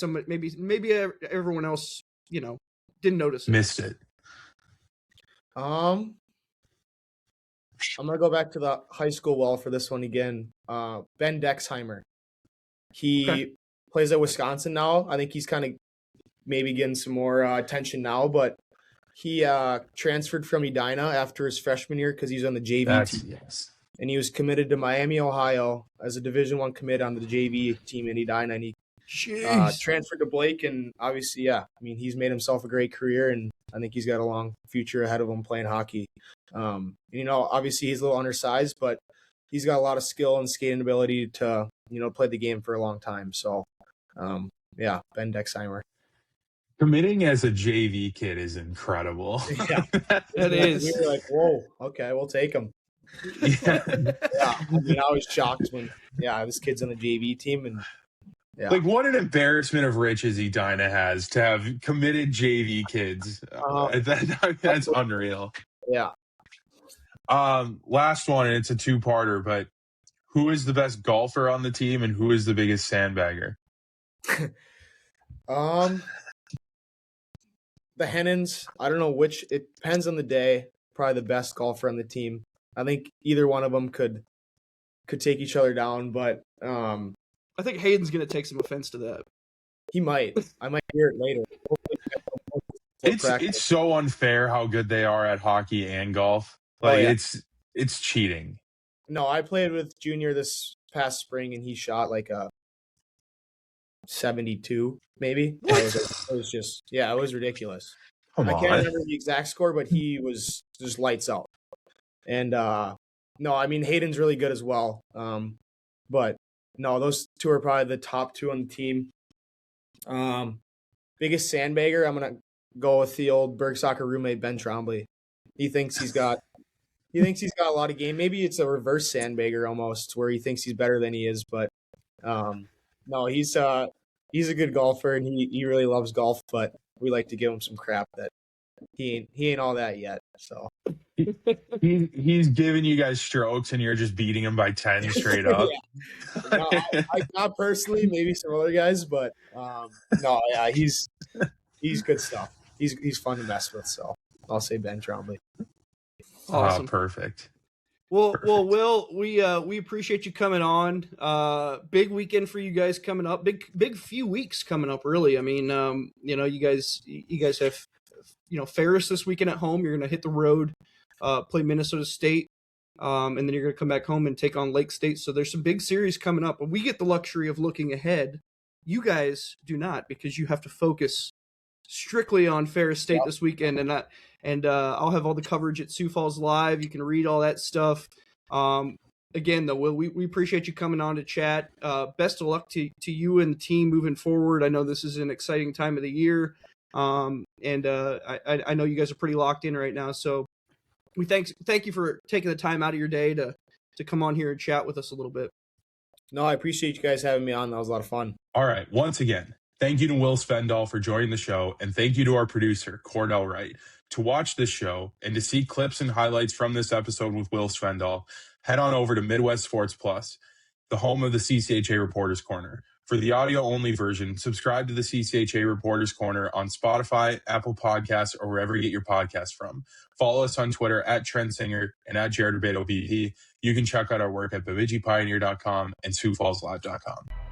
everyone else, didn't notice it. Missed it. I'm gonna go back to the high school wall for this one again. Ben Dexheimer. He plays at Wisconsin now. I think he's kind of maybe getting some more attention now, but he transferred from Edina after his freshman year because he's on the JV team. Yes. And he was committed to Miami, Ohio as a Division I commit on the JV team in Edina, and he transferred to Blake, and obviously, he's made himself a great career, and I think he's got a long future ahead of him playing hockey. Obviously he's a little undersized, but he's got a lot of skill and skating ability to, play the game for a long time. So, Ben Dexheimer. Committing as a JV kid is incredible. Yeah, it is. We were like, whoa, okay, we'll take him. Yeah. I was shocked when, this kid's on the JV team, and like what an embarrassment of riches Edina has to have committed JV kids. That's unreal. Yeah. Last one, and it's a two-parter, but who is the best golfer on the team, and who is the biggest sandbagger? The Hennons. I don't know which. It depends on the day. Probably the best golfer on the team. I think either one of them could take each other down, but I think Hayden's going to take some offense to that. He might. I might hear it later. It's so unfair how good they are at hockey and golf. It's cheating. No, I played with Junior this past spring, and he shot like a 72, maybe. It was ridiculous. I can't remember the exact score, but he was just lights out. And no, I mean, Hayden's really good as well. But no, those two are probably the top two on the team. Biggest sandbagger, I'm gonna go with the old Berg soccer roommate Ben Troumbly. He thinks he's got a lot of game. Maybe it's a reverse sandbagger almost, where he thinks he's better than he is. But no, he's a good golfer and he really loves golf. But we like to give him some crap that he ain't all that yet. So he's giving you guys strokes and you're just beating him by 10 straight up. No, I not personally, maybe some other guys, but no, yeah, he's good stuff. He's fun to mess with, so I'll say Ben Troumbly. Awesome. Perfect. Well, Will, we appreciate you coming on. Big weekend for you guys coming up. Big few weeks coming up, really. I mean, you guys have, Ferris this weekend at home. You're going to hit the road, play Minnesota State, and then you're going to come back home and take on Lake State. So there's some big series coming up, and we get the luxury of looking ahead. You guys do not, because you have to focus strictly on Ferris State this weekend, and I'll have all the coverage at Sioux Falls Live. You can read all that stuff. Again, though, Will, we appreciate you coming on to chat. Best of luck to you and the team moving forward. I know this is an exciting time of the year, and I know you guys are pretty locked in right now. So we thank you for taking the time out of your day to come on here and chat with us a little bit. No, I appreciate you guys having me on. That was a lot of fun. All right. Once again, thank you to Will Svenddal for joining the show, and thank you to our producer, Cordell Wright. To watch this show and to see clips and highlights from this episode with Will Svenddal, head on over to Midwest Sports Plus, the home of the CCHA Reporters Corner. For the audio-only version, subscribe to the CCHA Reporters Corner on Spotify, Apple Podcasts, or wherever you get your podcasts from. Follow us on Twitter at Trent Singer and at Jared Rubado BD. You can check out our work at BemidjiPioneer.com and SiouxFallsLive.com.